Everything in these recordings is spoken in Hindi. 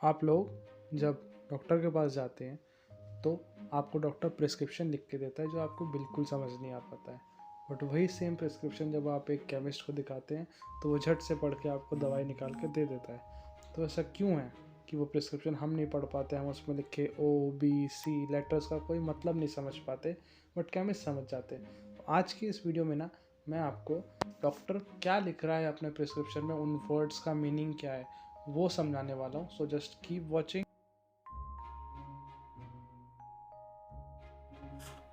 आप लोग जब डॉक्टर के पास जाते हैं तो आपको डॉक्टर प्रिस्क्रिप्शन लिख के देता है जो आपको बिल्कुल समझ नहीं आ पाता है, बट वही सेम प्रिस्क्रिप्शन जब आप एक केमिस्ट को दिखाते हैं तो वो झट से पढ़ के आपको दवाई निकाल के दे देता है। तो ऐसा क्यों है कि वो प्रिस्क्रिप्शन हम नहीं पढ़ पाते, हम उसमें लिखे OBC लेटर्स का कोई मतलब नहीं समझ पाते, बट केमिस्ट समझ जाते हैं। तो आज की इस वीडियो में ना मैं आपको डॉक्टर क्या लिख रहा है अपने प्रिस्क्रिप्शन में, उन वर्ड्स का मीनिंग क्या है वो समझाने वाला हूँ। So just keep watching.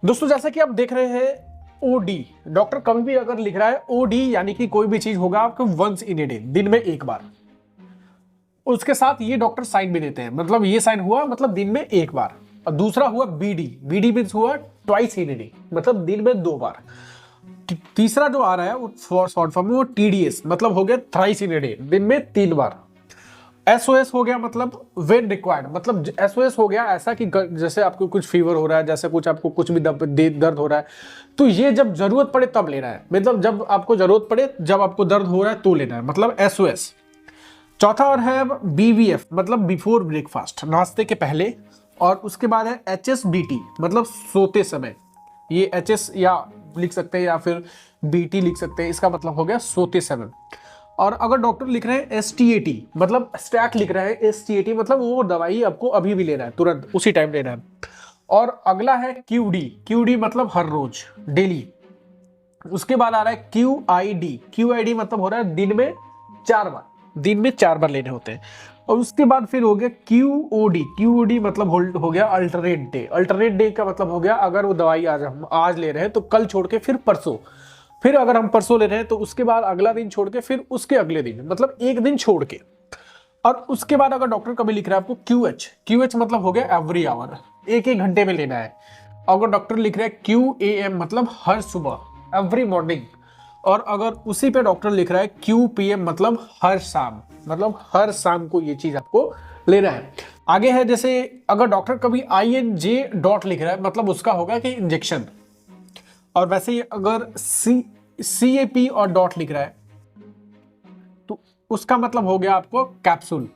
दोस्तों, जैसा कि आप देख रहे हैं OD, डॉक्टर कभी भी अगर लिख रहा है OD यानी कि कोई भी चीज होगा आपको वंस इन ए डे, दिन में एक बार। उसके साथ ये डॉक्टर साइन भी देते हैं, मतलब ये साइन हुआ मतलब दिन में एक बार। और दूसरा हुआ BD मीन्स हुआ ट्वाइस इन ए डे, मतलब दिन में 2 बार। तीसरा जो आ रहा है वो शॉर्ट फॉर्म में वो TDS मतलब हो गया थ्राइस इन ए डे, दिन में 3 बार। SOS हो गया मतलब व्हेन रिक्वायर्ड, मतलब SOS हो गया ऐसा कि जैसे आपको कुछ फीवर हो रहा है, जैसे कुछ आपको कुछ भी दर्द हो रहा है, तो ये जब जरूरत पड़े तब लेना है, मतलब जब आपको जरूरत पड़े, जब आपको दर्द हो रहा है तो लेना है, मतलब SOS। चौथा और है BVF मतलब बिफोर ब्रेकफास्ट, नाश्ते के पहले। और उसके बाद है HSBT मतलब सोते समय। ये HS या लिख सकते हैं या फिर BT लिख सकते हैं, इसका मतलब हो गया सोते समय। और अगर डॉक्टर लिख रहे हैं STAT मतलब स्टैट लिख रहे हैं, STAT मतलब वो दवाई आपको अभी भी लेना है, तुरंत उसी टाइम लेना है। और अगला है QD मतलब हर रोज, डेली। उसके बाद आ रहा है QID मतलब हो रहा है दिन में 4 बार, दिन में 4 बार लेने होते हैं। और उसके बाद फिर हो गया QOD मतलब हो गया अल्टरनेट डे का मतलब हो गया अगर वो दवाई आज ले रहे हैं तो कल छोड़ के फिर परसों, फिर अगर हम परसों ले रहे हैं तो उसके बाद अगला दिन छोड़ के फिर उसके अगले दिन, मतलब एक दिन छोड़ के। और उसके बाद अगर डॉक्टर कभी लिख रहा है आपको QH मतलब हो गया एवरी आवर, एक घंटे में लेना है। अगर डॉक्टर लिख रहा है QAM मतलब हर सुबह, एवरी मॉर्निंग। और अगर उसी पे डॉक्टर लिख रहा है QPM मतलब हर शाम, मतलब हर शाम को ये चीज आपको लेना है। आगे है जैसे अगर डॉक्टर कभी INJ लिख रहा है मतलब उसका होगा कि इंजेक्शन। और वैसे ही अगर CAP और डॉट लिख रहा है तो उसका मतलब हो गया आपको कैप्सूल।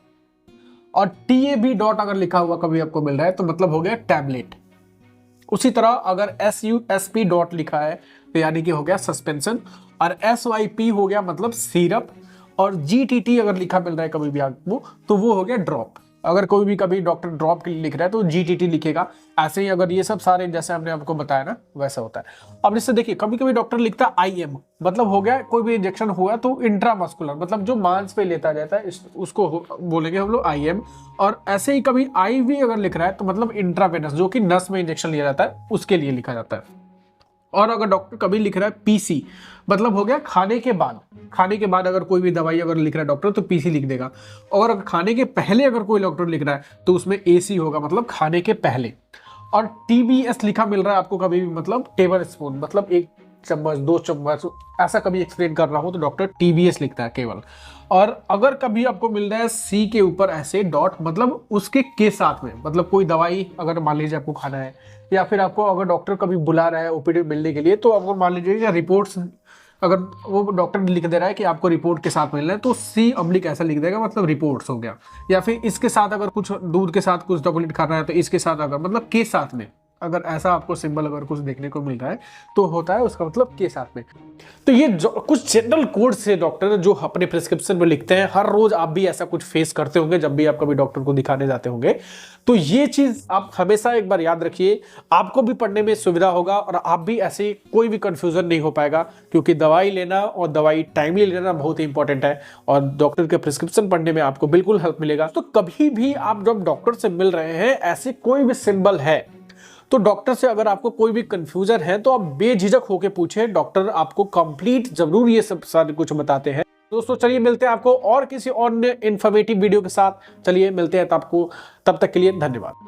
और TAB अगर लिखा हुआ कभी आपको मिल रहा है तो मतलब हो गया टैबलेट। उसी तरह अगर SUSP लिखा है तो यानी कि हो गया सस्पेंशन। और SYP हो गया मतलब सिरप। और GTT अगर लिखा मिल रहा है कभी भी आपको तो वो हो गया ड्रॉप। अगर कोई भी कभी डॉक्टर ड्रॉप के लिए लिख रहा है तो GTT लिखेगा। ऐसे ही अगर ये सब सारे जैसे हमने आपको बताया ना वैसा होता है। अब जैसे देखिए कभी कभी डॉक्टर लिखता है IM मतलब हो गया कोई भी इंजेक्शन हुआ तो इंट्रामस्कुलर, मतलब जो मांस पे लेता जाता है उसको बोलेंगे हम लोग IM। और ऐसे ही कभी IV अगर लिख रहा है तो मतलब इंट्रावेनस जो कि नस में इंजेक्शन लिया जाता है उसके लिए लिखा जाता है। और अगर डॉक्टर कभी लिख रहा है PC मतलब हो गया खाने के बाद अगर कोई भी दवाई अगर लिख रहा है डॉक्टर तो PC लिख देगा। और अगर खाने के पहले अगर कोई डॉक्टर लिख रहा है तो उसमें AC होगा मतलब खाने के पहले। और TBS लिखा मिल रहा है आपको कभी भी मतलब टेबल स्पून, मतलब 1 चम्मच 2 चम्मच ऐसा कभी एक्सप्लेन कर रहा हो तो डॉक्टर TBS लिखता है केवल। और अगर कभी आपको मिल रहा है C के ऊपर ऐसे डॉट मतलब उसके के साथ में, मतलब कोई दवाई अगर मान लीजिए आपको खाना है या फिर आपको अगर डॉक्टर कभी बुला रहा है OPD मिलने के लिए तो आपको मान लीजिए या रिपोर्ट्स अगर वो डॉक्टर लिख दे रहा है कि आपको रिपोर्ट के साथ मिलना है तो C ऑब्लिक ऐसा लिख देगा मतलब रिपोर्ट्स हो गया। या फिर इसके साथ अगर कुछ दूध के साथ कुछ डॉक्यूमेंट खाना है तो इसके साथ अगर मतलब के साथ में अगर ऐसा आपको सिंबल अगर कुछ देखने को मिल रहा है तो होता है उसका मतलब के साथ में। तो ये कुछ जनरल कोड्स है डॉक्टर जो अपने प्रिस्क्रिप्शन में लिखते हैं। हर रोज आप भी ऐसा कुछ फेस करते होंगे जब भी आप कभी डॉक्टर को दिखाने जाते होंगे। तो ये चीज आप हमेशा एक बार याद रखिए, आपको भी पढ़ने में सुविधा होगा और आप भी ऐसे कोई भी कंफ्यूजन नहीं हो पाएगा, क्योंकि दवाई लेना और दवाई टाइमली लेना बहुत ही इंपॉर्टेंट है और डॉक्टर के प्रिस्क्रिप्शन पढ़ने में आपको बिल्कुल हेल्प मिलेगा। तो कभी भी आप जब डॉक्टर से मिल रहे हैं ऐसे कोई भी सिंबल है तो डॉक्टर से अगर आपको कोई भी कंफ्यूजन है तो आप बेझिझक होकर पूछें, डॉक्टर आपको कंप्लीट जरूर ये सब सारे कुछ बताते हैं। दोस्तों चलिए मिलते हैं आपको और किसी और इन्फॉर्मेटिव वीडियो के साथ। चलिए मिलते हैं आपको, तब तक के लिए धन्यवाद।